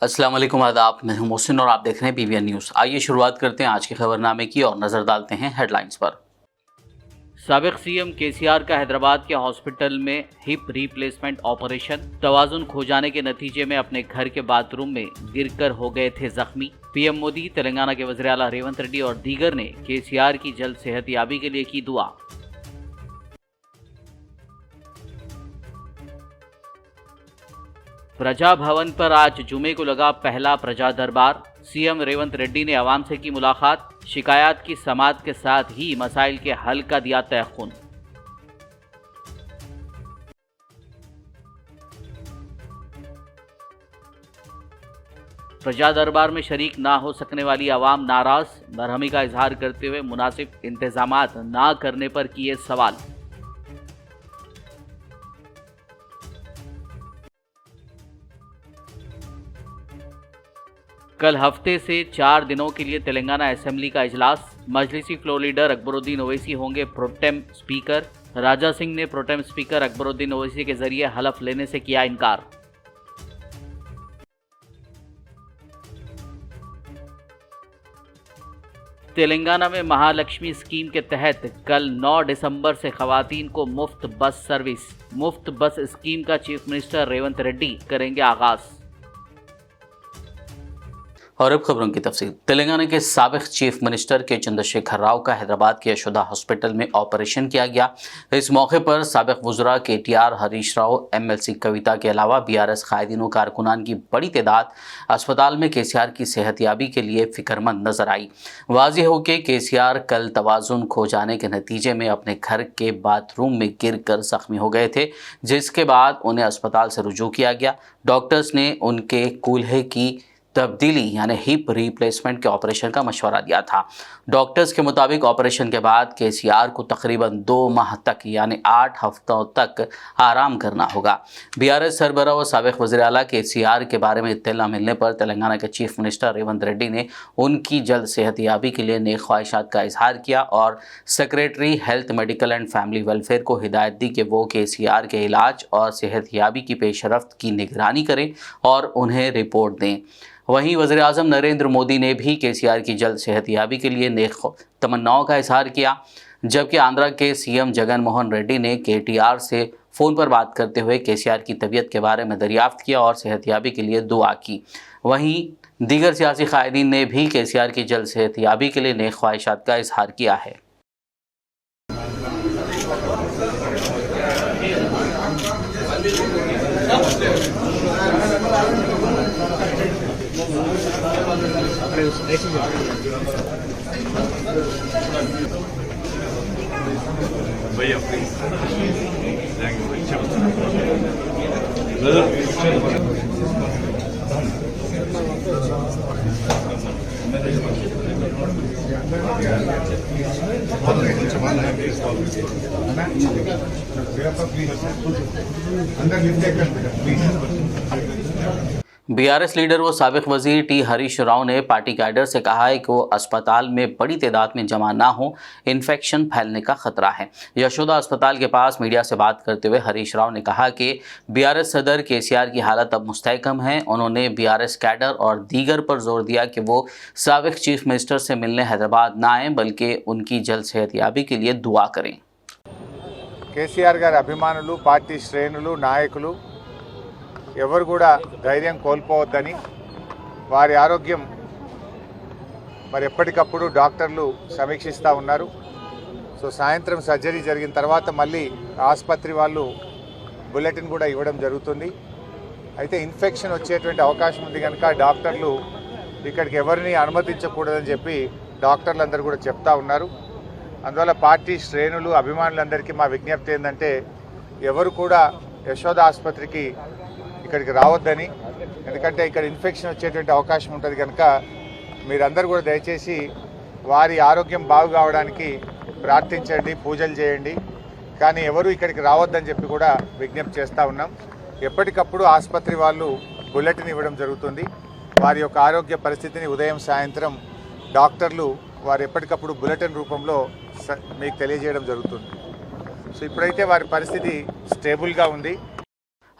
अस्सलाम वालेकुम, आदाब। मैं हूं मोहसिन और आप देख रहे हैं पीवीएन न्यूज़। आइए शुरुआत करते हैं आज के खबरनामे की और नज़र डालते हैं हेडलाइंस पर। साबिक सीएम केसीआर का हैदराबाद के हॉस्पिटल में हिप रिप्लेसमेंट ऑपरेशन, तवाजुन खो जाने के नतीजे में अपने घर के बाथरूम में गिरकर हो गए थे जख्मी। पीएम मोदी, तेलंगाना के वज़ीर आला रेवंत रेड्डी और दीगर ने केसीआर की जल्द सेहतयाबी के लिए की दुआ। प्रजा भवन पर आज जुमे को लगा पहला प्रजा दरबार। सीएम रेवंत रेड्डी ने आवाम से की मुलाकात, शिकायत की समाअत के साथ ही मसाइल के हल का दिया तयखुन। प्रजा दरबार में शरीक ना हो सकने वाली आवाम नाराज, बरहमी का इजहार करते हुए मुनासिब इंतजामात ना करने पर किए सवाल। कल हफ्ते से 4 दिनों के लिए तेलंगाना असेंबली का इजलास। मजलिसी फ्लोर लीडर अकबरुद्दीन ओवैसी होंगे प्रोटेम स्पीकर। राजा सिंह ने प्रोटेम स्पीकर अकबरुद्दीन ओवैसी के जरिए हलफ लेने से किया इनकार। तेलंगाना में महालक्ष्मी स्कीम के तहत कल 9 दिसंबर से खवातीन को मुफ्त बस सर्विस। मुफ्त बस स्कीम का चीफ मिनिस्टर रेवंत रेड्डी करेंगे आगाज। और अब खबरों की तफसील। तेलंगाना के साबिक चीफ मिनिस्टर के चंद्रशेखर राव का हैदराबाद के यशोदा हॉस्पिटल में ऑपरेशन किया गया। इस मौके पर साबिक वुज़रा केटीआर, हरीश राव, एमएलसी कविता के अलावा बीआरएस कायदीन व कारकुनान की बड़ी तादाद अस्पताल में केसीआर की सेहतयाबी के लिए फिक्रमंद नजर आई। वाज़ेह हो कि केसीआर कल तवाज़ुन खो जाने के नतीजे में अपने घर के बाथरूम में गिर कर जख्मी हो गए थे, जिसके बाद उन्हें अस्पताल से रुजू किया गया। डॉक्टर्स ने उनके कूल्हे की तब्दीली यानी हिप रिप्लेसमेंट के ऑपरेशन का मशवरा दिया था। डॉक्टर्स के मुताबिक ऑपरेशन के बाद केसीआर को तकरीबन 2 माह तक यानी 8 हफ्तों तक आराम करना होगा। बीआरएस सरबराह व साबिक वज़ीर आला केसीआर के बारे में इत्तला मिलने पर तेलंगाना के चीफ मिनिस्टर रेवंत रेड्डी ने उनकी जल्द सेहतयाबी के लिए नेक ख्वाहिशात का इजहार किया और secretary health, medical and family welfare को हिदायत दी कि वो केसीआर के इलाज और सेहतयाबी की पेशरफ्त की निगरानी करें और उन्हें रिपोर्ट दें। वहीं वज़ीर आज़म नरेंद्र मोदी ने भी केसीआर की जल्द सेहतयाबी के लिए नेक तमन्नाओं का इजहार किया, जबकि आंध्रा के सीएम जगन मोहन रेड्डी ने केटीआर से फ़ोन पर बात करते हुए केसीआर की तबीयत के बारे में दरियाफ्त किया और सेहतयाबी के लिए दुआ की। वहीं दीगर सियासी कायदीन ने भी केसीआर की जल्द सेहतयाबी के लिए नेक ख्वाहिशात का इजहार किया है। भैया प्लीज बीआरएस लीडर व साबिक वजीर टी हरीश राव ने पार्टी कैडर से कहा है कि वो अस्पताल में बड़ी तादाद में जमा ना हो, इन्फेक्शन फैलने का खतरा है। यशोदा अस्पताल के पास मीडिया से बात करते हुए हरीश राव ने कहा कि बीआरएस सदर केसीआर की हालत अब मुस्तहकम है। उन्होंने बीआरएस कैडर और दीगर पर जोर दिया कि वो साबिक चीफ मिनिस्टर से मिलने हैदराबाद ना आएँ, बल्कि उनकी जल्द सेहतयाबी के लिए दुआ करें। केसीआर गारी अभिमानुलु, पार्टी श्रेणुलु, नायकुलु ఎవరు కూడా ధైర్యం కోల్పోవద్దని, వారి ఆరోగ్యం మరి ఎప్పటికప్పుడు డాక్టర్లు సమీక్షిస్తూ ఉన్నారు. సో సాయంత్రం సర్జరీ జరిగిన తర్వాత మళ్ళీ ఆసుపత్రి వాళ్ళు బులెటిన్ కూడా ఇవ్వడం జరుగుతుంది. అయితే ఇన్ఫెక్షన్ వచ్చేటువంటి అవకాశం ఉంది కనుక డాక్టర్లు ఇక్కడికి ఎవరిని అనుమతించకూడదని చెప్పి డాక్టర్లందరూ కూడా చెప్తా ఉన్నారు. అందువల్ల పార్టీ శ్రేణులు, అభిమానులందరికీ మా విజ్ఞప్తి ఏంటంటే ఎవరు కూడా యశోద ఆసుపత్రికి ఇక్కడికి రావద్దని, ఎందుకంటే ఇక్కడ ఇన్ఫెక్షన్ వచ్చేటువంటి అవకాశం ఉంటుంది కనుక మీరందరూ కూడా దయచేసి వారి ఆరోగ్యం బాగు కావడానికి ప్రార్థించండి, పూజలు చేయండి, కానీ ఎవరు ఇక్కడికి రావద్దని చెప్పి కూడా విజ్ఞప్తి చేస్తూ ఉన్నాం. ఎప్పటికప్పుడు ఆసుపత్రి వాళ్ళు బులెటిన్ ఇవ్వడం జరుగుతుంది. వారి యొక్క ఆరోగ్య పరిస్థితిని ఉదయం సాయంత్రం డాక్టర్లు వారు ఎప్పటికప్పుడు బులెటిన్ రూపంలో మీకు తెలియజేయడం జరుగుతుంది. సో ఇప్పుడైతే వారి పరిస్థితి స్టేబుల్గా ఉంది.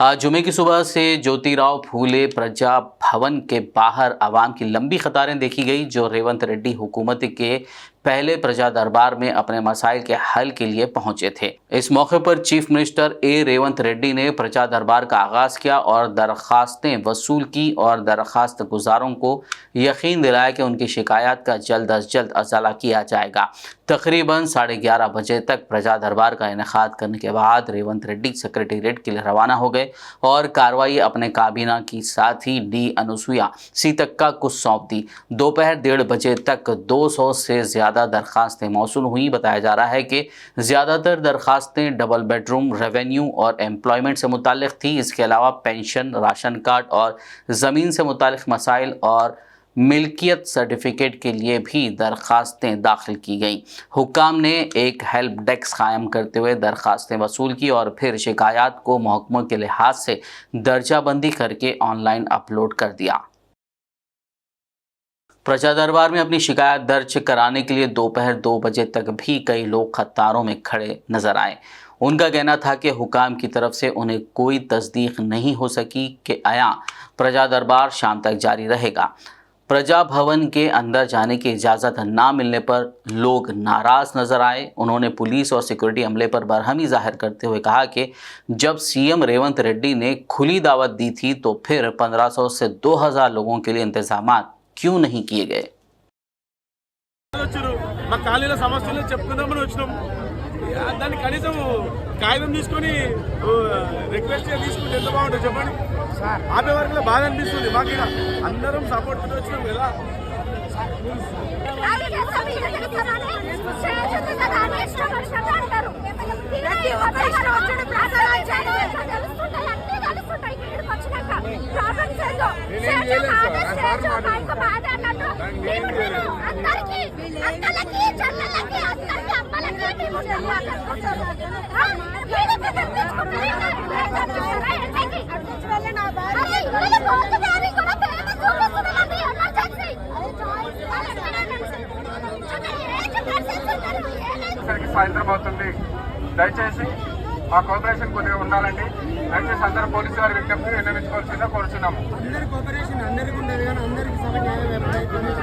आज जुमे की सुबह से ज्योतिराव फूले प्रजा भवन के बाहर आवाम की लंबी कतारें देखी गई, जो रेवंत रेड्डी हुकूमत के पहले प्रजा दरबार में अपने मसाइल के हल के लिए पहुंचे थे। इस मौके पर चीफ मिनिस्टर ए रेवंत रेड्डी ने प्रजा दरबार का आगाज किया और दरखास्तें वसूल की और दरखास्त गुजारों को यकीन दिलाया कि उनकी शिकायत का जल्द अज जल्द अजाला किया जाएगा। तकरीबन 11:30 बजे तक प्रजा दरबार का इनेकाद करने के बाद रेवंत रेड्डी सेक्रेटेरिएट के लिए रवाना हो गए और कार्रवाई अपने काबीना की साथी डी अनुसुईया सीतक्का को सौंप दी। दोपहर 1:30 बजे तक 200 से ज़्यादा दरखास्तें मौसूल हुई। बताया जा रहा है कि ज़्यादातर दरखास्तें डबल बेडरूम, रेवेन्यू और एम्प्लॉयमेंट से मुताल्लिक़ थी। इसके अलावा पेंशन, राशन कार्ड और ज़मीन से मुताल्लिक़ मसाइल और मिल्कियत सर्टिफिकेट के लिए भी दरखास्तें दाखिल की गईं। हुक्काम ने एक हेल्प डेस्क कायम करते हुए दरखास्तें वसूल की और फिर शिकायत को महकमों के लिहाज से दर्जाबंदी करके ऑनलाइन अपलोड कर दिया। प्रजा दरबार में अपनी शिकायत दर्ज कराने के लिए दोपहर 2 बजे तक भी कई लोग कतारों में खड़े नजर आए। उनका कहना था कि हुकाम की तरफ से उन्हें कोई तस्दीक नहीं हो सकी कि आया प्रजा दरबार शाम तक जारी रहेगा। प्रजा भवन के अंदर जाने की इजाज़त ना मिलने पर लोग नाराज़ नज़र आए। उन्होंने पुलिस और सिक्योरिटी अमले पर बरहमी जाहिर करते हुए कहा कि जब सीएम रेवंत रेड्डी ने खुली दावत दी थी तो फिर 1500 से 2000 लोगों के लिए इंतजाम क्यों नहीं किए गए। మా కాలేజీలో సమస్యలు చెప్పుకుందామని వచ్చినాం. దాన్ని కనీసం కాగితం తీసుకొని రిక్వెస్ట్ తీసుకుంటే ఎంత బాగుంటుంది చెప్పండి. ఆపే వరకు బాధ అనిపిస్తుంది. మాకు ఇక్కడ అందరం సపోర్ట్ తోటి వచ్చినాం కదా. సాయంత్రం అవుతుంది. దయచేసి మా కోఆపరేషన్ కొద్దిగా ఉండాలండి. దయచేసి అందరూ పోలీసు వారి విజ్ఞప్తి విన్నవించుకోవాల్సిందిగా కోరుచున్నాము.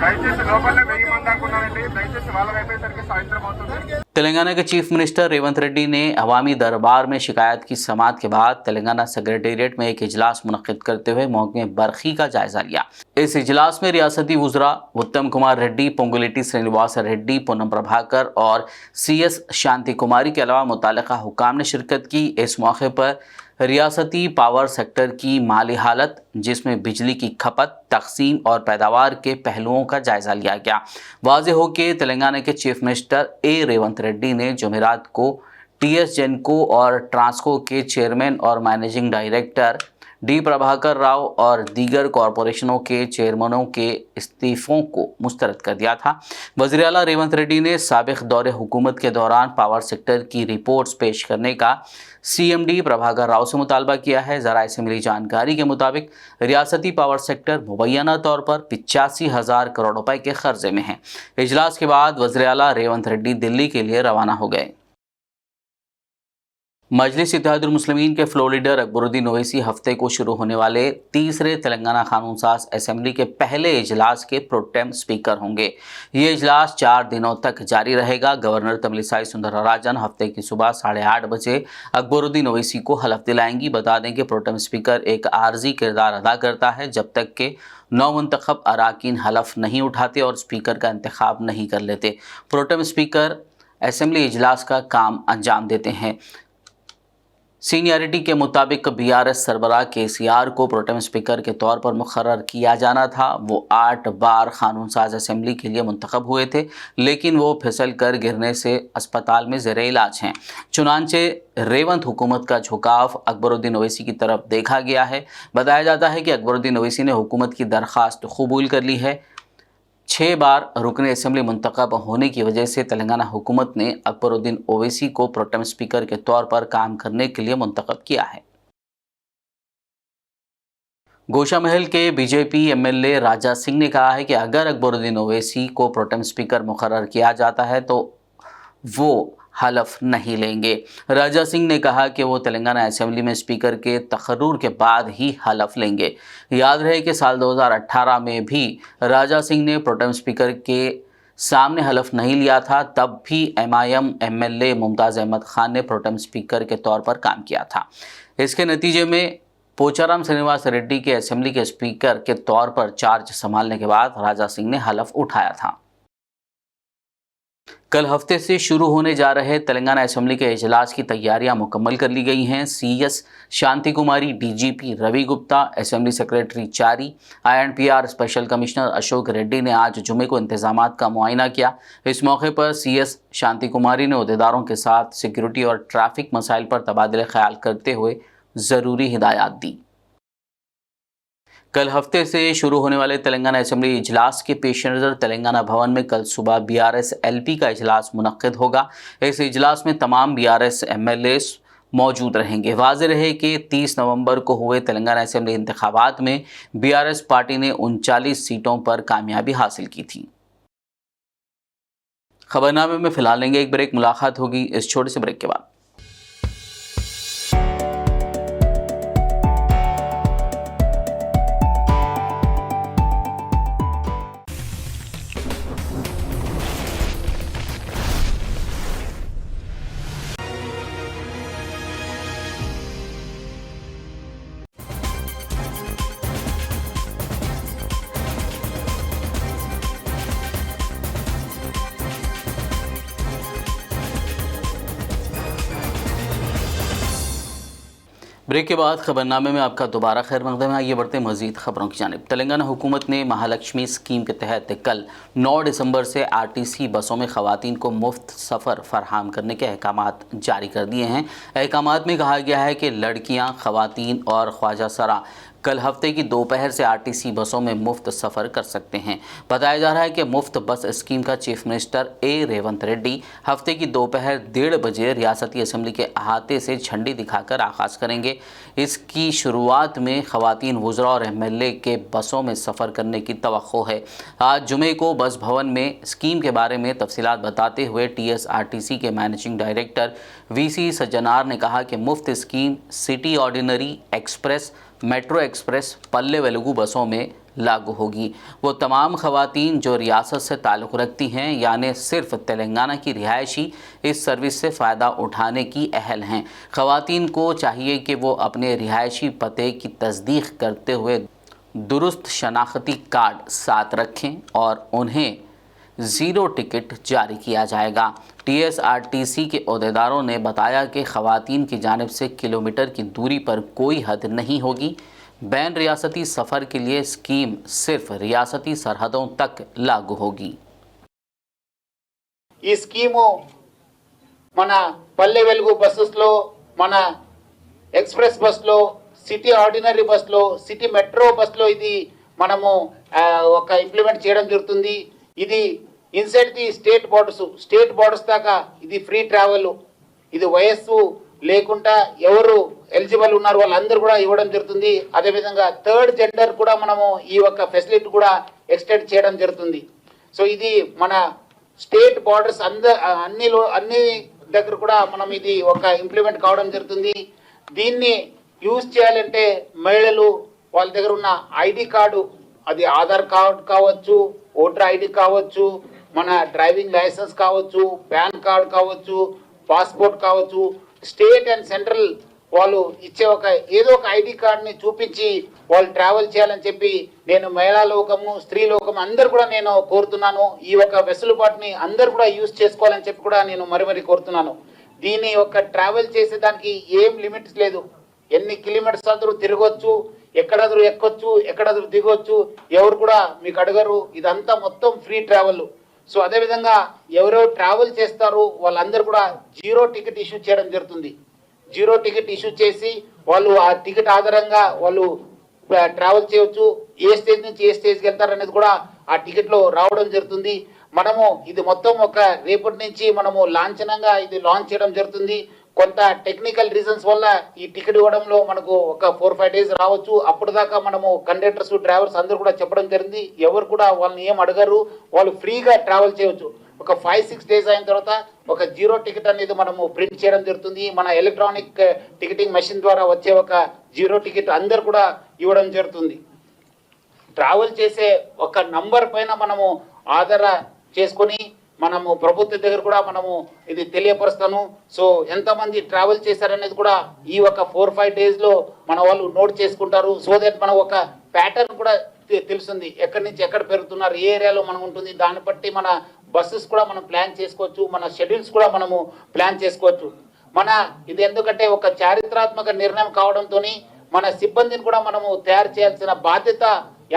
దయచేసి లోపలనే 1000 మంది దాకా ఉన్నారండి. దయచేసి వాళ్ళ అయిపోయేసరికి సాయంత్రం అవుతుంది. तेलंगाना के चीफ मिनिस्टर रेवंत रेड्डी ने अवामी दरबार में शिकायत की समाअत के बाद तेलंगाना सेक्रेटेरिएट में एक इजलास मुनक्किद करते हुए महकमे बरखी का जायजा लिया। इस इजलास में रियासती वुज़रा उत्तम कुमार रेड्डी, पोंगुलेटी श्रीनिवास रेड्डी, पूनम प्रभाकर और CS शांति कुमारी के अलावा मुताल्लिका हुकाम ने शिरकत की। इस मौके पर रियासती पावर सेक्टर की माली हालत, जिसमें बिजली की खपत, तकसीम और पैदावार के पहलुओं का जायजा लिया गया। वाज़ेह हो कि तेलंगाना के चीफ मिनिस्टर ए रेवंत रेड्डी ने जुमेरात को TS जेनको और ट्रांसको के चेयरमैन और managing director D Prabhakar Rao और दीगर कॉरपोरेशनों के चेयरमैनों के इस्तीफ़ों को मुस्तरद कर दिया था। वज़ीर आला रेवंत रेड्डी ने साबिक़ दौरे हुकूमत के दौरान पावर सेक्टर की रिपोर्ट्स पेश करने का CMD प्रभाकर राव से मुतालबा किया है। ज़राए से मिली जानकारी के मुताबिक रियासती पावर सेक्टर मुबैना तौर पर 85,000 करोड़ रुपए के कर्जे में है। इजलास के बाद वज़ीर आला रेवंत रेड्डी दिल्ली के लिए रवाना हो गए। मजलिस इत्तेहादुल मुस्लिमीन के फ्लोर लीडर अकबरुद्दीन ओवैसी हफ्ते को शुरू होने वाले तीसरे तेलंगाना कानून साज असेंबली के पहले इजलास के प्रोटेम स्पीकर होंगे। ये इजलास 4 दिनों तक जारी रहेगा। गवर्नर तमिलिसाई सुंदरराजन हफ्ते की सुबह 8:30 बजे अकबरुद्दीन ओवैसी को हलफ दिलाएंगी। बता दें कि प्रोटेम स्पीकर एक आर्जी किरदार अदा करता है जब तक कि नौमुंतखब अराकीन हलफ नहीं उठाते और स्पीकर का इंतखाब नहीं कर लेते। प्रोटेम स्पीकर असेंबली इजलास का काम अंजाम देते हैं। सीनियरिटी के मुताबिक BRS सरबराह KCR को प्रोटेम स्पीकर के तौर पर मुकर्रर किया जाना था। वो 8 बार कानून साज असेंबली के लिए मुंतखब हुए थे, लेकिन वो फिसल कर गिरने से अस्पताल में ज़ेरे इलाज हैं। चुनांचे रेवंत हुकूमत का झुकाव अकबरुद्दीन ओवैसी की तरफ देखा गया है। बताया जाता है कि अकबरुद्दीन ओवैसी ने हुकूमत की दरख्वास्त कबूल कर ली है। 6 बार रुकने असेंबली मुंतखब होने की वजह से तेलंगाना हुकूमत ने अकबरुद्दीन ओवैसी को प्रोटेम स्पीकर के तौर पर काम करने के लिए मुंतखब किया है। गोशामहल के BJP MLA राजा सिंह ने कहा है कि अगर अकबरुद्दीन ओवैसी को प्रोटेम स्पीकर मुकर्रर किया जाता है तो वो हलफ नहीं लेंगे। राजा सिंह ने कहा कि वो तेलंगाना असेंबली में स्पीकर के तकर्रुर के बाद ही हलफ लेंगे। याद रहे कि साल 2018 में भी राजा सिंह ने प्रोटेम स्पीकर के सामने हलफ नहीं लिया था, तब भी MIM MLA मुमताज़ अहमद खान ने प्रोटेम स्पीकर के तौर पर काम किया था। इसके नतीजे में पोचाराम श्रीनिवास रेड्डी के असेंबली के स्पीकर के तौर पर चार्ज संभालने के बाद राजा सिंह ने हलफ उठाया था। कल हफ्ते से शुरू होने जा रहे तेलंगाना असेंबली के इजलास की तैयारियां मुकम्मल कर ली गई हैं। CS Shanti Kumari, DGP Ravi Gupta, assembly secretary Chari, INPR special commissioner Ashok Reddy ने आज जुमे को इंतजामात का मुआयना किया। इस मौके पर CS शांति कुमारी ने अहदेदारों के साथ सिक्योरिटी और ट्रैफिक मसाइल पर तबादले ख्याल करते हुए ज़रूरी हिदायत दी। कल हफ्ते से शुरू होने वाले तेलंगाना असेंबली इजलास के पेश नज़र तेलंगाना भवन में कल सुबह BRS LP का इजलास मुनक्किद होगा। इस इजलास में तमाम BRS MLAs मौजूद रहेंगे। वाज़ेह रहे कि 30 नवंबर को हुए तेलंगाना असेंबली इंतखाबात में BRS पार्टी ने 39 सीटों पर कामयाबी हासिल की थी। खबरनामे में फिलहाल लेंगे एक ब्रेक, मुलाकात होगी इस छोटे से ब्रेक के बाद। ब्रेक के बाद खबरनामे में आपका दोबारा खैर मकदम है। आइए बढ़ते मज़ीद खबरों की जानिब। तेलंगाना हुकूमत ने महालक्ष्मी स्कीम के तहत कल 9 दिसंबर से RTC बसों में ख़वातीन को मुफ्त सफ़र फराहम करने के अहकामात जारी कर दिए हैं। अहकामात में कहा गया है कि लड़कियां, ख़वातीन और ख्वाजा सरा कल हफ्ते की दोपहर से RTC बसों में मुफ्त सफ़र कर सकते हैं। बताया जा रहा है कि मुफ्त बस स्कीम का chief minister A Revanth Reddy हफ्ते की दोपहर 1:30 बजे रियासती असेंबली के अहाते से झंडी दिखाकर आगाज़ करेंगे। इसकी शुरुआत में ख़वातीन वुज़रा और MLA के बसों में सफ़र करने की तवक्को है। आज जुमे को बस भवन में स्कीम के बारे में तफसीलात बताते हुए TSRTC के मैनेजिंग डायरेक्टर VC सज्जनार ने कहा कि मुफ्त scheme city ordinary, express, metro express, Palle Velugu बसों में लागू होगी। वो तमाम ख़वातीन जो रियासत से ताल्लुक़ रखती हैं, यानी सिर्फ तेलंगाना की रिहायशी इस सर्विस से फ़ायदा उठाने की अहल हैं। ख़वातीन को चाहिए कि वो अपने रिहायशी पते की तस्दीक करते हुए दुरुस्त शनाख्ती कार्ड साथ रखें और उन्हें ज़ीरो टिकट जारी किया जाएगा। TSRTC के अहदेदारों ने बताया कि ख़वातीन की जानिब से किलोमीटर की दूरी पर कोई हद नहीं होगी। बैन रियासती सफ़र के लिए स्कीम सिर्फ रियासती सरहदों तक लागू होगी। ఈ స్కీము మన పల్లె వెలుగు బస్సులో, మన ఎక్స్ప్రెస్ బస్సులో, సిటీ ఆర్డినరీ బస్సులో, సిటీ మెట్రో బస్సులో ఇది మనము ఒక ఇంప్లిమెంట్ చేయడం జరుగుతుంది. ఇది ఇన్సైడ్ ది స్టేట్ బోర్డర్స్ దాకా ఇది ఫ్రీ ట్రావెల్. ఇది వయస్సు లేకుండా ఎవరు ఎలిజిబుల్ ఉన్నారు వాళ్ళందరూ కూడా ఇవ్వడం జరుగుతుంది. అదేవిధంగా థర్డ్ జెండర్ కూడా మనము ఈ యొక్క ఫెసిలిటీ కూడా ఎక్స్టెండ్ చేయడం జరుగుతుంది. సో ఇది మన స్టేట్ బార్డర్స్ అన్ని దగ్గర కూడా మనం ఇది ఒక ఇంప్లిమెంట్ కావడం జరుగుతుంది. దీన్ని యూజ్ చేయాలంటే మహిళలు వాళ్ళ దగ్గర ఉన్న ఐడి కార్డు, అది ఆధార్ కార్డు కావచ్చు, ఓటర్ ఐడి కావచ్చు, మన డ్రైవింగ్ లైసెన్స్ కావచ్చు, పాన్ కార్డు కావచ్చు, పాస్పోర్ట్ కావచ్చు, స్టేట్ అండ్ సెంట్రల్ వాళ్ళు ఇచ్చే ఏదో ఒక ఐడి కార్డుని చూపించి వాళ్ళు ట్రావెల్ చేయాలని చెప్పి నేను మహిళా లోకము, స్త్రీ లోకము అందరు కూడా నేను కోరుతున్నాను. ఈ ఒక వెసులుబాటుని అందరు కూడా యూజ్ చేసుకోవాలని చెప్పి కూడా నేను మరి కోరుతున్నాను. దీని ఒక ట్రావెల్ చేసేదానికి ఏం లిమిట్స్ లేదు. ఎన్ని కిలోమీటర్స్ అందరూ తిరగొచ్చు, ఎక్కడాదరు ఎక్కొచ్చు, ఎక్కడాదరు దిగొచ్చు, ఎవరు కూడా మీకు అడగరు. ఇదంతా మొత్తం ఫ్రీ ట్రావెల్. సో అదేవిధంగా ఎవరెవరు ట్రావెల్ చేస్తారో వాళ్ళందరూ కూడా జీరో టికెట్ ఇష్యూ చేయడం జరుగుతుంది. జీరో టికెట్ ఇష్యూ చేసి వాళ్ళు ఆ టికెట్ ఆధారంగా వాళ్ళు ట్రావెల్ చేయవచ్చు. ఏ స్టేజ్ నుంచి ఏ స్టేజ్కి వెళ్తారనేది కూడా ఆ టికెట్లో రావడం జరుగుతుంది. మనము ఇది మొత్తం రేపటి నుంచి మనము లాంఛనంగా ఇది లాంచ్ చేయడం జరుగుతుంది. కొంత టెక్నికల్ రీజన్స్ వల్ల ఈ టికెట్ ఇవ్వడంలో మనకు ఒక 4-5 డేస్ రావచ్చు. అప్పుడు దాకా మనము కండక్టర్స్, డ్రైవర్స్ అందరూ కూడా చెప్పడం జరిగింది. ఎవరు కూడా వాళ్ళని ఏం అడగరు, వాళ్ళు ఫ్రీగా ట్రావెల్ చేయవచ్చు. ఒక 5-6 డేస్ అయిన తర్వాత ఒక జీరో టికెట్ అనేది మనము ప్రింట్ చేయడం జరుగుతుంది. మన ఎలక్ట్రానిక్ టికెటింగ్ మెషిన్ ద్వారా వచ్చే ఒక జీరో టికెట్ అందరు కూడా ఇవ్వడం జరుగుతుంది. ట్రావెల్ చేసే ఒక నంబర్ పైన మనము ఆధార చేసుకొని మనము ప్రభుత్వ దగ్గర కూడా మనము ఇది తెలియపరుస్తాను. సో ఎంతమంది ట్రావెల్ చేశారనేది కూడా ఈ ఒక 4-5 డేస్లో మన వాళ్ళు నోట్ చేసుకుంటారు. సో దట్ మనం ఒక ప్యాటర్న్ కూడా తెలుస్తుంది, ఎక్కడి నుంచి ఎక్కడ పెరుగుతున్నారు, ఏ ఏరియాలో మనం ఉంటుంది. దాన్ని బట్టి మన బస్సెస్ కూడా మనం ప్లాన్ చేసుకోవచ్చు, మన షెడ్యూల్స్ కూడా మనము ప్లాన్ చేసుకోవచ్చు. మన ఇది ఎందుకంటే ఒక చారిత్రాత్మక నిర్ణయం కావడంతో మన సిబ్బందిని కూడా మనము తయారు చేయాల్సిన బాధ్యత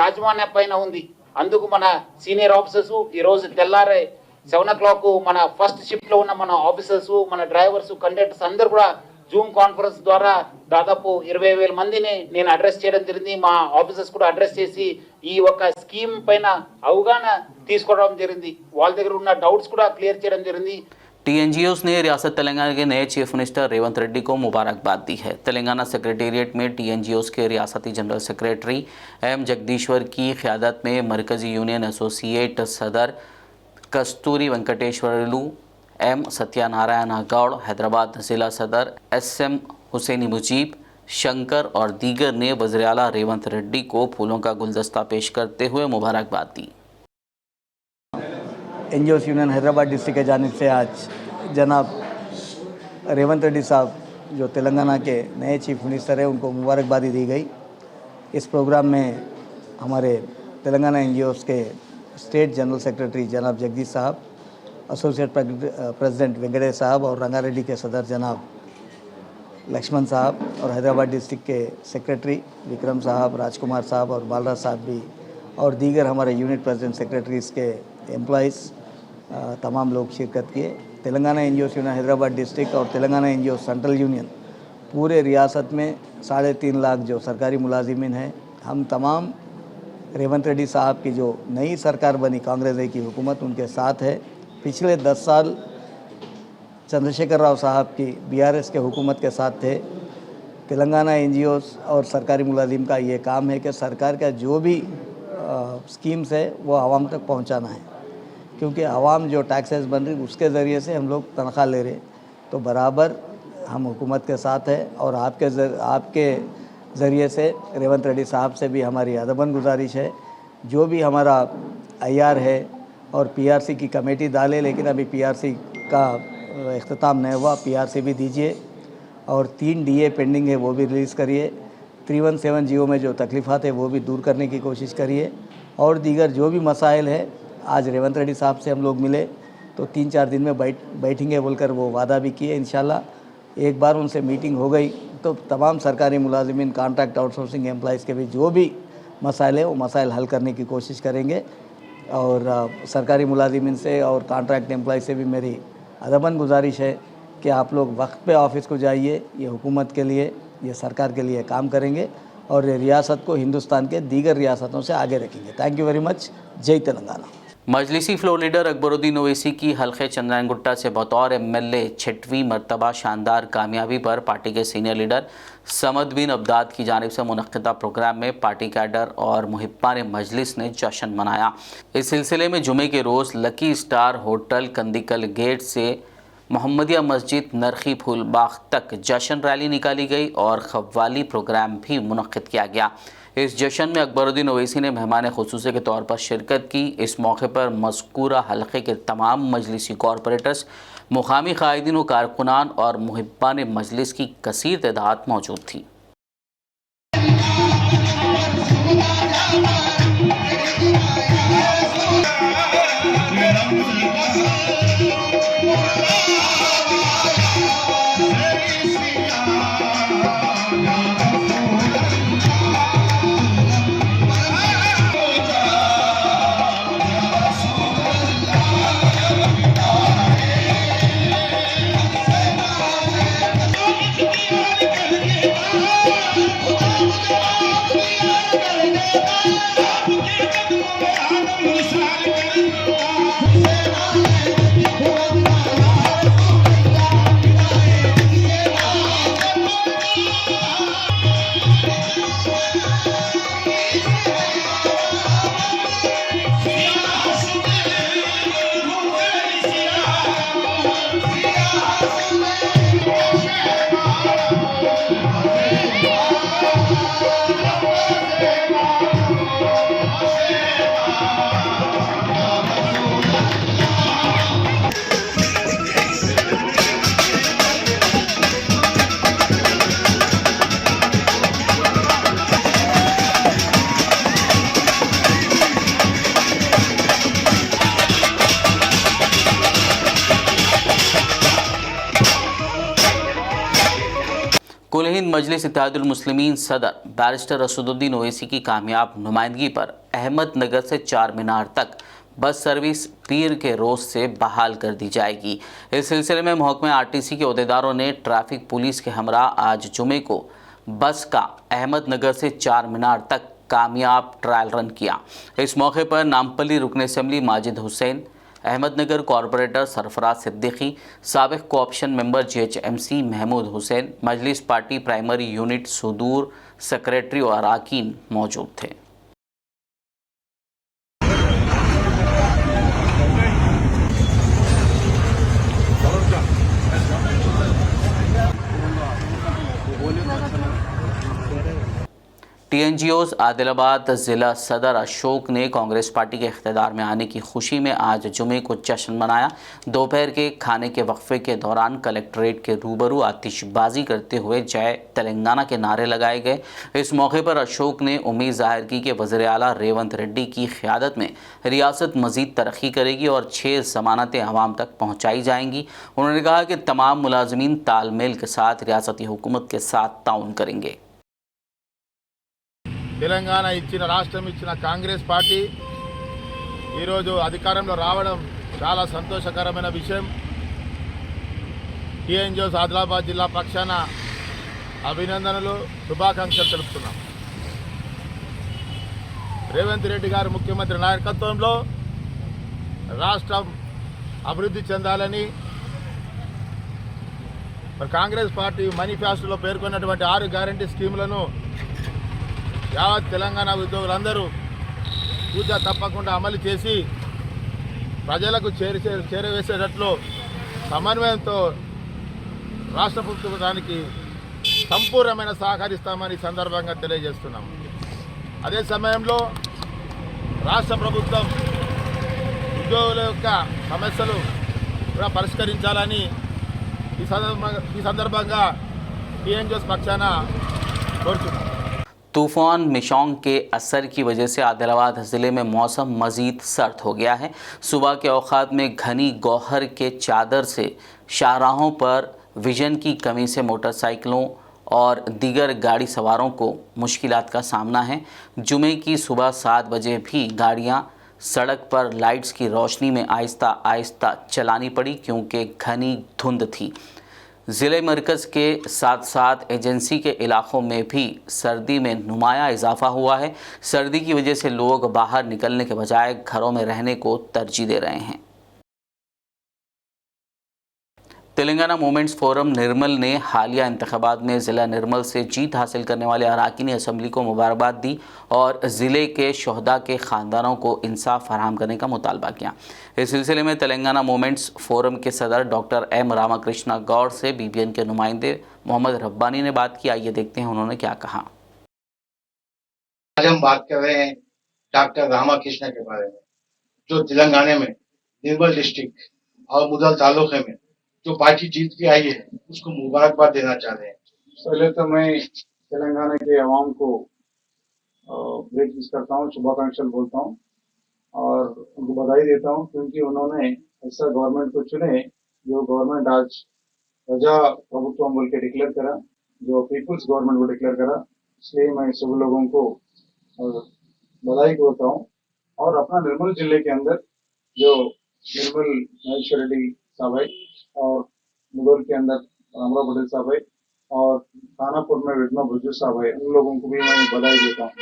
యాజమాన్య పైన ఉంది. అందుకు మన సీనియర్ ఆఫీసర్స్ ఈరోజు తెల్లారే 7 o'clock మన ఫస్ట్ షిఫ్ట్లో ఉన్న మన ఆఫీసర్స్, మన డ్రైవర్స్, కండక్టర్స్ అందరు కూడా జూమ్ కాన్ఫరెన్స్ ద్వారా దాదాపు 20,000 మందిని నేను అడ్రస్ చేయడం జరిగింది. మా ఆఫీసర్స్ కూడా అడ్రస్ చేసి ఈ ఒక స్కీమ్ పైన అవగాహన తీసుకోవడం జరిగింది. వాళ్ళ దగ్గర ఉన్న డౌట్స్ కూడా క్లియర్ చేయడం జరిగింది. TNGOs ने रियासत तेलंगाना के नए चीफ मिनिस्टर रेवंत रेड्डी को मुबारकबाद दी है। तेलंगाना सेक्रेटेरिएट में TNGOs के रियासती जनरल सेक्रेटरी M जगदीश्वर की क़यादत में मरकज़ी यूनियन एसोसिएट सदर कस्तूरी वेंकटेश्वरलू, M सत्यानारायण गौड़, हैदराबाद ज़िला सदर SM हुसैनी मुजीब, शंकर और दीगर ने वज़ीर-ए-आला रेवंत रेड्डी को फूलों का गुलदस्ता पेश करते हुए मुबारकबाद दी। NGOs यूनियन हैदराबाद डिस्ट्रिक्ट के जानिब से आज जनाब रेवंत रेड्डी साहब जो तेलंगाना के नए चीफ मिनिस्टर हैं उनको मुबारकबादी दी गई। इस प्रोग्राम में हमारे तेलंगाना NGOs के स्टेट जनरल सेक्रेटरी जनाब जगदीश साहब, एसोसिएट प्रेसिडेंट वेंकटेश साहब और रंगारेड्डी के सदर जनाब लक्ष्मण साहब और हैदराबाद डिस्ट्रिक्ट के सेक्रेटरी विक्रम साहब, राजकुमार साहब और बालराज साहब भी और दीगर हमारे यूनिट प्रेसिडेंट सेक्रेटरीज़ के एम्प्लॉइज़ तमाम लोग शिरकत किए। Telangana NGOs union Hyderabad district और तेलंगाना NGOs सेंट्रल यूनियन पूरे रियासत में 3.5 लाख जो सरकारी मुलाजिमीन हैं, हम तमाम रेवंत रेड्डी साहब की जो नई सरकार बनी कांग्रेस की हुकूमत उनके साथ है। पिछले 10 साल चंद्रशेखर राव साहब की BRS के हुकूमत के साथ थे। तेलंगाना NGOs और सरकारी मुलाजिम का ये काम है कि सरकार का जो भी स्कीम्स है वो आवाम तक पहुंचाना है, क्योंकि आवाम जो टैक्सेस बन रही उसके ज़रिए से हम लोग तनख्वाह ले रहे, तो बराबर हम हुकूमत के साथ है। और आपके ज़रिए से रेवंत रेड्डी साहब से भी हमारी अदबन गुजारिश है, जो भी हमारा IR है और PRC की कमेटी डाले, लेकिन अभी PRC का इख्तिताम नहीं हुआ, PRC भी दीजिए और 3 DA पेंडिंग है वो भी रिलीज़ करिए। 317 GO में जो तकलीफ़ात है वो भी दूर करने की कोशिश करिए। और दीगर जो भी मसाइल है, आज रेवंत रेड्डी साहब से हम लोग मिले तो 3-4 दिन में बैठेंगे बोलकर वो वादा भी किए। इंशाल्लाह एक बार उनसे मीटिंग हो गई तो तमाम सरकारी मुलाजिमीन, कॉन्ट्रैक्ट आउटसोर्सिंग एम्प्लॉइज़ के भी जो भी मसाइल है वो मसाइल हल करने की कोशिश करेंगे। और सरकारी मुलाजिमीन से और कॉन्ट्रैक्ट एम्प्लॉइज से भी मेरी अदबन गुजारिश है कि आप लोग वक्त पे ऑफिस को जाइए, ये हुकूमत के लिए, ये सरकार के लिए काम करेंगे और रियासत को हिंदुस्तान के दीगर रियासतों से आगे रखेंगे। Thank you very much. जय तेलंगाना। मजलिसी फ्लोर लीडर अकबरुद्दीन ओवैसी की हल्के चंद्रायन गुट्टा से बतौर MLA 6वीं मरतबा शानदार कामयाबी पर पार्टी के सीनियर लीडर समद बिन अब्दाद की जानिब से मुनक्किदा प्रोग्राम में पार्टी कैडर और मुहिब्बान मजलिस ने जश्न मनाया। इस सिलसिले में जुमे के रोज़ लकी स्टार होटल कंदिकल गेट से मोहम्मदिया मस्जिद नरखी फूल बाग तक जश्न रैली निकाली गई और खव्वाली प्रोग्राम भी मुनक्किद किया गया। इस जश्न में अकबरुद्दीन ओवैसी ने मेहमान खुसूसी के तौर पर शिरकत की। इस मौके पर मज़कूरा हल्के के तमाम मजलिसी कॉरपोरेटर्स, मुकामी कायदीन व कारकुनान और मुहिब्बान मजलिस की कसीर तादाद मौजूद थी। Oh कुल हिंद मजलिस इत्तेहादुल मुस्लिमीन सदर बैरिस्टर असदुद्दीन ओवैसी की कामयाब नुमाइंदगी पर अहमदनगर से चार मीनार तक बस सर्विस पीर के रोज से बहाल कर दी जाएगी। इस सिलसिले में महकमे आरटीसी के अहदेदारों ने ट्रैफिक पुलिस के हमरा आज जुमे को बस का अहमदनगर से चार मीनार तक कामयाब ट्रायल रन किया। इस मौके पर नामपल्ली रुकन असम्बली माजिद हुसैन, अहमदनगर कॉरपोरेटर सरफराज सिद्दीकी, साबिक cooption member JHMC Mahmood Hussain, Majlis party primary unit सुदूर सेक्रेटरी और अरकान मौजूद थे। TNGOs आदिलाबाद ज़िला सदर अशोक ने कांग्रेस पार्टी के इख्तियार में आने की खुशी में आज जुमे को जश्न मनाया। दोपहर के खाने के वक्फे के दौरान कलेक्ट्रेट के रूबरू आतिशबाजी करते हुए जय तेलंगाना के नारे लगाए गए। इस मौके पर अशोक ने उम्मीद जाहिर की कि वज़ीर आला रेवंत रेड्डी की क़यादत में रियासत मज़ीद तरक्की करेगी और 6 ज़मानतें आवाम तक पहुँचाई जाएंगी। उन्होंने कहा कि तमाम मुलाजमीन तालमेल के साथ रियासती हुकूमत के साथ ताउन करेंगे। తెలంగాణ ఇచ్చిన రాష్ట్రం ఇచ్చిన కాంగ్రెస్ పార్టీ ఈరోజు అధికారంలో రావడం చాలా సంతోషకరమైన విషయం. TNGOs ఆదిలాబాద్ జిల్లా పక్షాన అభినందనలు, శుభాకాంక్షలు తెలుపుతున్నాం. రేవంత్ రెడ్డి గారు ముఖ్యమంత్రి నాయకత్వంలో రాష్ట్రం అభివృద్ధి చెందాలని కాంగ్రెస్ పార్టీ మేనిఫెస్టోలో పేర్కొన్నటువంటి 6 గ్యారంటీ స్కీములను యావత్ తెలంగాణ ఉద్యోగులందరూ పూజ తప్పకుండా అమలు చేసి ప్రజలకు చేరవేసేటట్లు సమన్వయంతో రాష్ట్ర ప్రభుత్వానికి సంపూర్ణమైన సహకరిస్తామని సందర్భంగా తెలియజేస్తున్నాం. అదే సమయంలో రాష్ట్ర ప్రభుత్వం ఉద్యోగుల యొక్క సమస్యలు కూడా పరిష్కరించాలని ఈ సందర్భంగా TNGOs పక్షాన కోరుతున్నాం. तूफ़ान मिशोंग के असर की वजह से आदिलाबाद ज़िले में मौसम मज़ीद सर्द हो गया है। सुबह के औक़ात में घनी गौहर के चादर से शाहराहों पर विजन की कमी से मोटरसाइकिलों और दीगर गाड़ी सवारों को मुश्किलात का सामना है। जुमे की सुबह 7 बजे भी गाड़ियाँ सड़क पर लाइट्स की रोशनी में आहिस्ता आहिस्ता चलानी पड़ी क्योंकि घनी धुंध थी। ज़िले मरकज़ के साथ साथ एजेंसी के इलाक़ों में भी सर्दी में नुमाया इजाफ़ा हुआ है। सर्दी की वजह से लोग बाहर निकलने के बजाय घरों में रहने को तरजीह दे रहे हैं। तेलंगाना मूवमेंट्स फोरम निर्मल ने हालिया इंतखाबात में ज़िला निर्मल से जीत हासिल करने वाले अरकान असम्बली को मुबारकबाद दी और ज़िले के शहदा के ख़ानदानों को इंसाफ फराहम करने का मुतालबा किया। इस सिलसिले में तेलंगाना मूवमेंट्स फोरम के सदर डॉक्टर M रामाकृष्णा गौड़ से BBN के नुमाइंदे मोहम्मद रब्बानी ने बात की। आइए देखते हैं उन्होंने क्या कहा। आज हम बात कर रहे हैं डॉक्टर रामाकृष्णा के बारे में, जो तेलंगाना में निर्मल डिस्ट्रिक्ट और मुदल तालुके में जो पार्टी जीत के आई है उसको मुबारकबाद देना चाह रहे हैं। पहले तो मैं तेलंगाना के अवाम को ग्रेट विश करता हूँ, शुभाकांक्षल बोलता हूँ और उनको बधाई देता हूँ क्योंकि उन्होंने ऐसा गवर्नमेंट को चुने जो गवर्नमेंट आज प्रजा प्रभुत्व बोल के डिक्लेयर करा, जो पीपुल्स गवर्नमेंट को डिक्लेयर करा। इसलिए मैं सब लोगों को बधाई देता हूँ। और अपना निर्मल जिले के अंदर जो निर्मल महेश्वर रेड्डी साहब है और मुगल के अंदर रामराव पटेल साहब है और खानापुर में विष्णु भुजू साहब है, उन लोगों को भी मैं बधाई देता हूँ।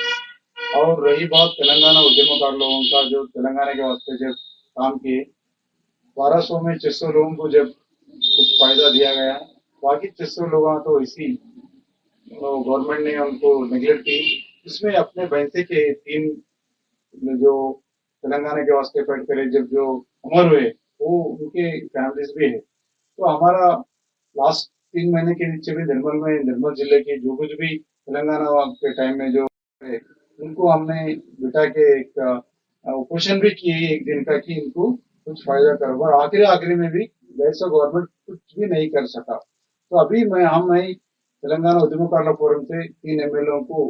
और रही बात तेलंगाना उद्यमकार लोगों का, जो तेलंगाना के वास्ते जब काम किए 1200 में 600 लोगों को जब कुछ फायदा दिया गया, बाकी 600 लोगों तो इसी गवर्नमेंट ने उनको नेग्लेक्ट की। इसमें अपने भैंसे के 3 जो तेलंगाना के वास्ते फाइट करे जब जो अमर हुए वो उनके फैमिलीज भी है। तो हमारा लास्ट 3 महीने के नीचे भी निर्मल जिले के जो कुछ भी तेलंगाना के टाइम में जो है उनको हमने बिठा के एक ऑपरेशन भी किए एक दिन का कि इनको कुछ फायदा करो, और आखिरी में भी वैसा गवर्नमेंट कुछ भी नहीं कर सका। तो अभी हम तेलंगाना उद्यमकार फोरम से 3 MLA को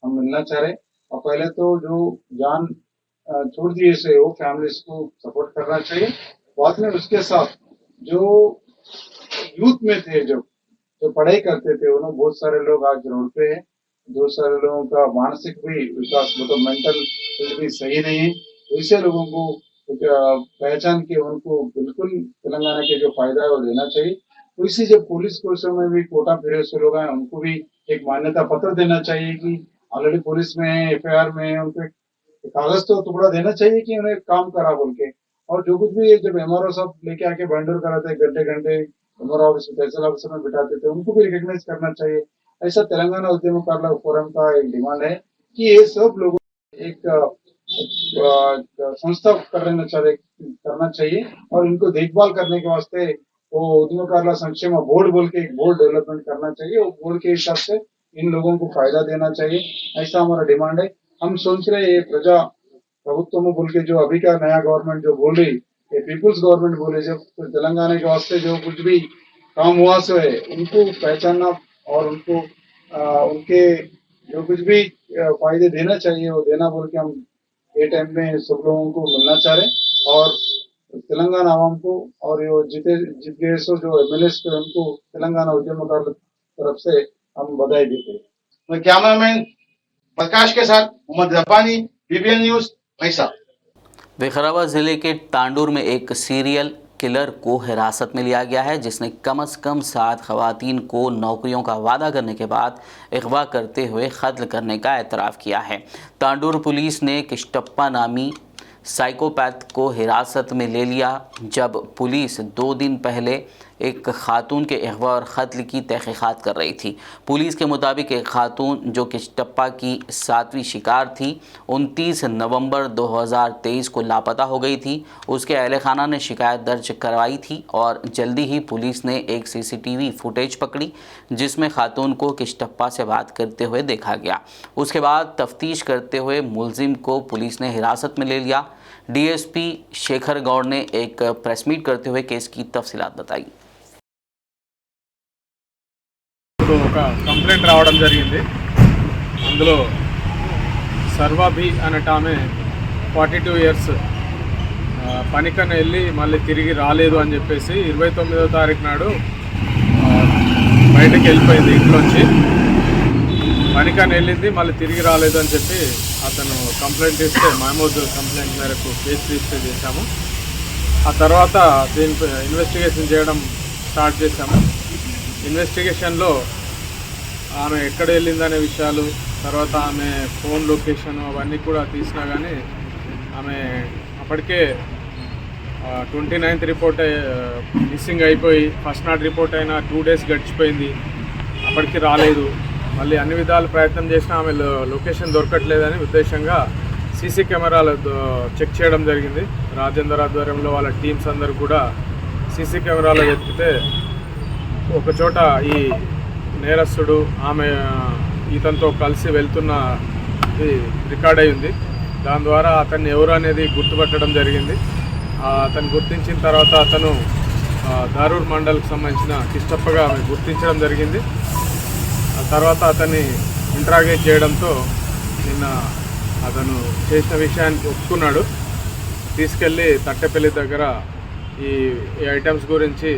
हम मिलना चाह रहे, और पहले तो जो जान छोड़ दिए से वो फैमिलीज को सपोर्ट करना चाहिए। बाद में उसके साथ जो यूथ में थे, जो जो पढ़ाई करते थे उन्होंने बहुत सारे लोग आज रोड पे हैं। बहुत सारे लोगों का मानसिक भी विकास मतलब मेंटल भी सही नहीं है। ऐसे लोगों को पहचान के उनको बिल्कुल तेलंगाना के जो फायदा है वो देना चाहिए। उसी जो पुलिस कोर्सों में भी कोटा पीरियड से लोग हैं उनको भी एक मान्यता पत्र देना चाहिए कि ऑलरेडी पुलिस में है, एफआईआर में है, उनको कागज तो टुकड़ा देना चाहिए कि उन्हें काम करा बोल के। और जो कुछ भी जब एमआरओ सब लेके आके बंडल कराते घंटे घंटे एमआरओ ऑफिस तहसील ऑफिस में बिठाते थे उनको भी रिकॉग्नाइज करना चाहिए। ऐसा तेलंगाना उद्यमकार फोरम का एक डिमांड है कि ये सब लोगों एक संस्था करना चाहिए और इनको देखभाल करने के वास्ते वो उद्यमकार संक्षेम बोर्ड बोल के एक बोर्ड डेवलपमेंट करना चाहिए। वो बोर्ड के हिसाब से इन लोगों को फायदा देना चाहिए, ऐसा हमारा डिमांड है। हम सोच रहे हैं ये प्रजा प्रभुत्व में बोल के जो अभी का नया गवर्नमेंट जो बोल रही ये पीपुल्स गवर्नमेंट बोले जब तेलंगाना के वास्ते जो कुछ भी काम हुआ सो है उनको पहचानना और उनको उनके जो कुछ भी फायदे देना चाहिए वो देना बोल के हम ये टाइम में सब लोगों को मिलना चाह रहे और तेलंगाना आवाम को और ये जीत गए सो जो एमएलए थे उनको तेलंगाना उद्यमकार तरफ से हम बधाई देते हैं। मैं कैमरामैन प्रकाश के साथ मोहम्मद रब्बानी, बीबीएन न्यूज, भैंसा। विकाराबाद जिले के तांडूर में एक सीरियल किलर को हिरासत में लिया गया है जिसने कम से कम 7 खवातीन को नौकरियों का वादा करने के बाद अगवा करते हुए कत्ल करने का एतराफ़ किया है। तांडूर पुलिस ने किष्टप्पा नामी साइकोपैथ को हिरासत में ले लिया जब पुलिस 2 दिन पहले एक खातून के अगवा और कत्ल की तहकीकात कर रही थी। पुलिस के मुताबिक एक खातून जो किष्टप्पा की 7वीं शिकार थी 29 नवंबर 2023 को लापता हो गई थी। उसके अहले खाना ने शिकायत दर्ज करवाई थी और जल्दी ही पुलिस ने एक सीसीटीवी फुटेज पकड़ी जिसमें खातून को किष्टप्पा से बात करते हुए देखा गया। उसके बाद तफ्तीश करते हुए मुलजिम को पुलिस ने हिरासत में ले लिया। डीएसपी शेखर गौड़ ने एक प्रेस मीट करते हुए केस की तफसीलात बताई। ఒక కంప్లైంట్ రావడం జరిగింది। అందులో సర్వాభి అనట ఆమె 42 ఇయర్స్ పనికని వెళ్ళి మళ్ళీ తిరిగి రాలేదు అని చెప్పేసి 29వ తారీఖు నాడు బయటకు వెళ్ళిపోయింది ఇంట్లోంచి। పనికని వెళ్ళింది మళ్ళీ తిరిగి రాలేదు అని చెప్పి అతను కంప్లైంట్ ఇస్తే మహమూద్ కంప్లైంట్ మేరకు కేసు రిజిస్టర్ చేశాము। ఆ తర్వాత దీనిపై ఇన్వెస్టిగేషన్ చేయడం స్టార్ట్ చేశాము। ఇన్వెస్టిగేషన్లో ఆమె ఎక్కడ వెళ్ళిందనే విషయాలు తర్వాత ఆమె ఫోన్ లొకేషన్ అవన్నీ కూడా తీసినా కానీ ఆమె అప్పటికే 29th రిపోర్ట్ మిస్సింగ్ అయిపోయి ఫస్ట్ నాట్ రిపోర్ట్ అయినా 2 days గడిచిపోయింది, అప్పటికి రాలేదు। మళ్ళీ అన్ని విధాలు ప్రయత్నం చేసినా ఆమె లొకేషన్ దొరకట్లేదని ఉద్దేశంగా సీసీ కెమెరాలు చెక్ చేయడం జరిగింది। రాజేందర్ ఆధ్వర్యంలో వాళ్ళ టీమ్స్ అందరూ కూడా సీసీ కెమెరాలో వెతికితే ఒక చోట ఈ నేరస్తుడు ఆమె ఇతనితో కలిసి వెళ్తున్నది రికార్డ్ అయి ఉంది। దాని ద్వారా అతన్ని ఎవరు అనేది గుర్తుపట్టడం జరిగింది। అతను గుర్తించిన తర్వాత అతను దారూర్ మండల్కి సంబంధించిన కిష్టప్పగా ఆమె గుర్తించడం జరిగింది। ఆ తర్వాత అతన్ని ఇంట్రాగేట్ చేయడంతో నిన్న అతను చేసిన విషయానికి ఒప్పుకున్నాడు। తీసుకెళ్ళి తట్టెపల్లి దగ్గర ఈ ఐటమ్స్ గురించి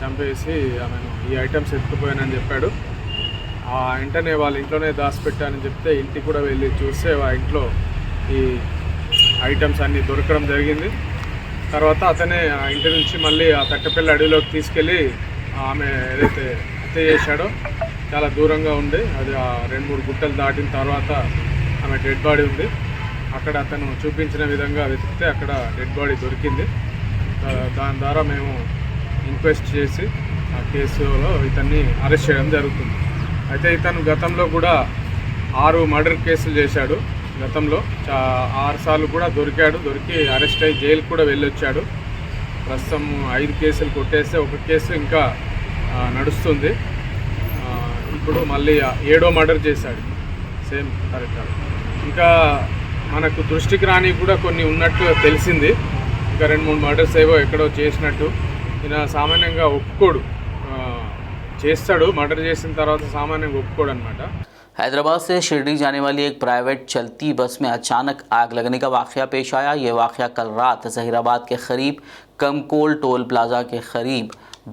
చంపేసి ఆమెను ఈ ఐటమ్స్ ఎత్తుకుపోయానని చెప్పాడు। ఆ వెంటనే వాళ్ళ ఇంట్లోనే దాచిపెట్టానని చెప్తే ఇంటికి కూడా వెళ్ళి చూస్తే ఆ ఇంట్లో ఈ ఐటమ్స్ అన్నీ దొరకడం జరిగింది। తర్వాత అతనే ఆ ఇంటి నుంచి మళ్ళీ ఆ తట్టపల్లి అడవిలోకి తీసుకెళ్ళి ఆమె ఏదైతే హత్య చేశాడో చాలా దూరంగా ఉంది, అది ఆ 2-3 గుట్టలు దాటిన తర్వాత ఆమె డెడ్ బాడీ ఉంది। అక్కడ అతను చూపించిన విధంగా వెతికితే అక్కడ డెడ్ బాడీ దొరికింది। దాని ద్వారా మేము ఇంక్వెస్ట్ చేసి ఆ కేసులో ఇతన్ని అరెస్ట్ చేయడం జరుగుతుంది। అయితే ఇతను గతంలో కూడా 6 మర్డర్ కేసులు చేశాడు। గతంలో 6 సార్లు కూడా దొరికి అరెస్ట్ అయ్యి జైలుకి కూడా వెళ్ళొచ్చాడు। ప్రస్తుతం 5 కేసులు కొట్టేస్తే 1 కేసు ఇంకా నడుస్తుంది। ఇప్పుడు మళ్ళీ 7వ మర్డర్ చేశాడు సేమ్ కరెక్ట్। ఇంకా మనకు దృష్టికి రాని కూడా కొన్ని ఉన్నట్టు తెలిసింది, ఇంకా 2-3 మర్డర్స్ ఏవో ఎక్కడో చేసినట్టు। ఈయన సామాన్యంగా ఒప్పుకోడు, చేస్తాడు, మర్డర్ చేసిన తర్వాత సామాన్యంగా ఒప్పుకోడు అనమాట। हैदराबाद से शिरडी जाने वाली एक प्राइवेट चलती बस में अचानक आग लगने का वाक़या पेश आया। ये वाक़या कल रात जहीराबाद के करीब कमकोल टोल प्लाजा के करीब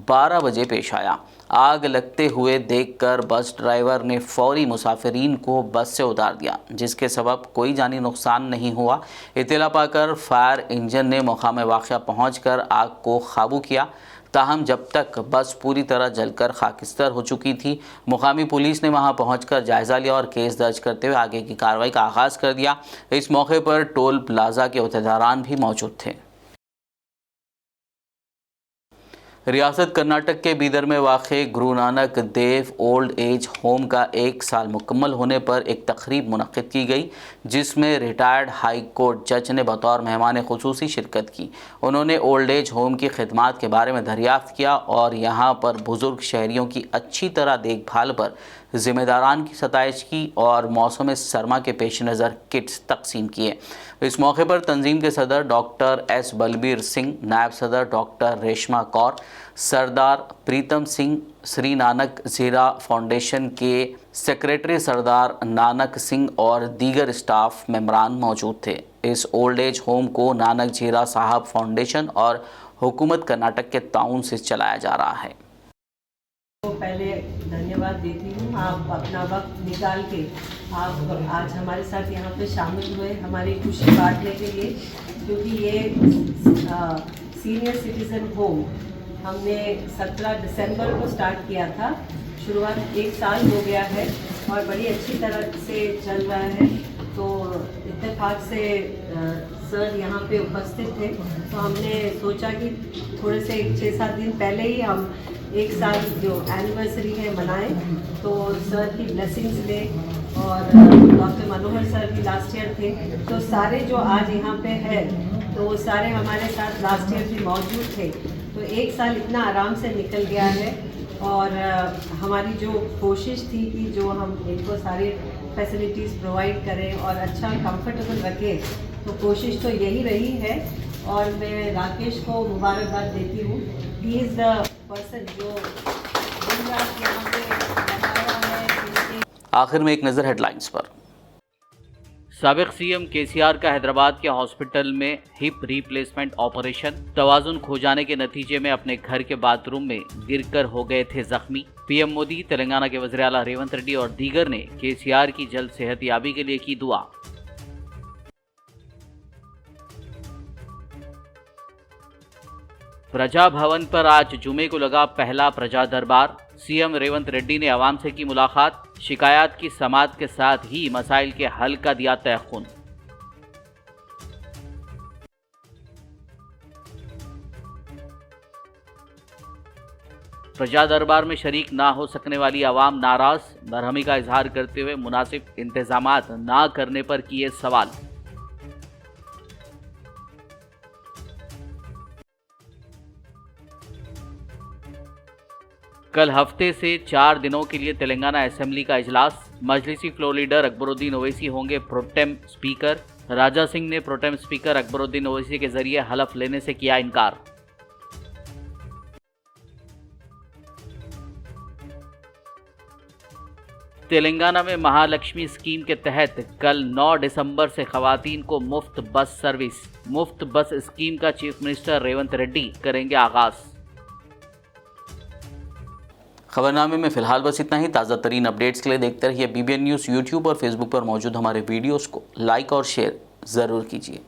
12 बजे पेश आया। आग लगते हुए देखकर बस ड्राइवर ने फौरी मुसाफिरीन को बस से उतार दिया, जिसके सबब कोई जानी नुकसान नहीं हुआ। इत्तला पाकर फायर इंजन ने मकाम वाक़या पहुंचकर आग को काबू किया। ताहम जब तक बस पूरी तरह जलकर खाकिस्तर हो चुकी थी, मुकामी पुलिस ने वहां पहुंचकर जायज़ा लिया और केस दर्ज करते हुए आगे की कार्रवाई का आगाज़ कर दिया। इस मौके पर टोल प्लाजा के अहदेदारान भी मौजूद थे। रियासत कर्नाटक के बीदर में वाक़े Guru Nanak Dev old age home का 1 साल मुकम्मल होने पर एक तकरीब मुनक़्क़िद की गई, जिसमें रिटायर्ड हाई कोर्ट जज ने बतौर मेहमान ख़ुसूसी शिरकत की। उन्होंने ओल्ड एज होम की खिदमात के बारे में दरियाफ़्त किया और यहाँ पर बुज़ुर्ग शहरियों की अच्छी तरह देखभाल पर ज़िम्मेदारान की सताइश की और मौसम सरमा के पेश नज़र किट्स तकसीम किए। इस मौके पर तंजीम के सदर डॉक्टर एस बलबीर सिंह, नायब सदर डॉक्टर रेशमा कौर, सरदार प्रीतम सिंह, श्री नानक जीरा फाउंडेशन के सेक्रेटरी सरदार नानक सिंह और दीगर स्टाफ मेंबरान मौजूद थे। इस ओल्ड एज होम को नानक जीरा साहब फाउंडेशन और हुकूमत कर्नाटक के ताउन से चलाया जा रहा है। तो पहले धन्यवाद देती हूँ, आप अपना वक्त निकाल के आप आज हमारे साथ यहाँ पे शामिल हुए हमारी खुशी बांटने के लिए, क्योंकि ये सीनियर सिटीज़न होम हमने 17 दिसंबर को स्टार्ट किया था। शुरुआत 1 साल हो गया है और बड़ी अच्छी तरह से चल रहा है। तो इत्तेफाक से सर यहाँ पे उपस्थित थे, तो हमने सोचा कि थोड़े से 6-7 दिन पहले ही हम 1 साल जो एनिवर्सरी है मनाएं, तो सर की ब्लेसिंग्स लें। और डॉक्टर मनोहर सर भी लास्ट ईयर थे, तो सारे जो आज यहाँ पे है तो वो सारे हमारे साथ लास्ट ईयर भी मौजूद थे। तो 1 साल इतना आराम से निकल गया है और हमारी जो कोशिश थी कि जो हम इनको सारी फैसिलिटीज़ प्रोवाइड करें और अच्छा कंफर्टेबल रखें, तो कोशिश तो यही रही है। और मैं राकेश को मुबारकबाद देती हूँ। ही इज़ द पर्सन जो दिन रात यहाँ पे लगाया है। आखिर में एक नज़र हेडलाइंस पर। साबिक सीएम केसीआर का हैदराबाद के हॉस्पिटल में हिप रिप्लेसमेंट ऑपरेशन, तवाजुन खो जाने के नतीजे में अपने घर के बाथरूम में गिरकर हो गए थे जख्मी। पीएम मोदी, तेलंगाना के वज़ीर आला रेवंत रेड्डी और दीगर ने केसीआर की जल्द सेहतयाबी के लिए की दुआ। प्रजा भवन पर आज जुमे को लगा पहला प्रजा दरबार। सीएम रेवंत रेड्डी ने आवाम से की मुलाकात, शिकायत की समाअत के साथ ही मसाइल के हल का दिया तयक़ुन। प्रजा दरबार में शरीक ना हो सकने वाली आवाम नाराज, बरहमी का इजहार करते हुए मुनासिब इंतजामात ना करने पर किए सवाल। कल हफ्ते से 4 दिनों के लिए तेलंगाना असेंबली का इजलास। मजलिसी फ्लोर लीडर अकबरुद्दीन ओवैसी होंगे प्रोटेम स्पीकर। राजा सिंह ने प्रोटेम स्पीकर अकबरुद्दीन ओवैसी के जरिए हलफ लेने से किया इनकार। तेलंगाना में महालक्ष्मी स्कीम के तहत कल 9 दिसंबर से खवातीन को मुफ्त बस सर्विस। मुफ्त बस स्कीम का चीफ मिनिस्टर रेवंत रेड्डी करेंगे आगाज। खबरनामे में फिलहाल बस इतना ही। ताज़ा तरीन अपडेट्स के लिए देखते रहिए BBN न्यूज़। यूट्यूब और फेसबुक पर मौजूद हमारे वीडियोस को लाइक और शेयर ज़रूर कीजिए।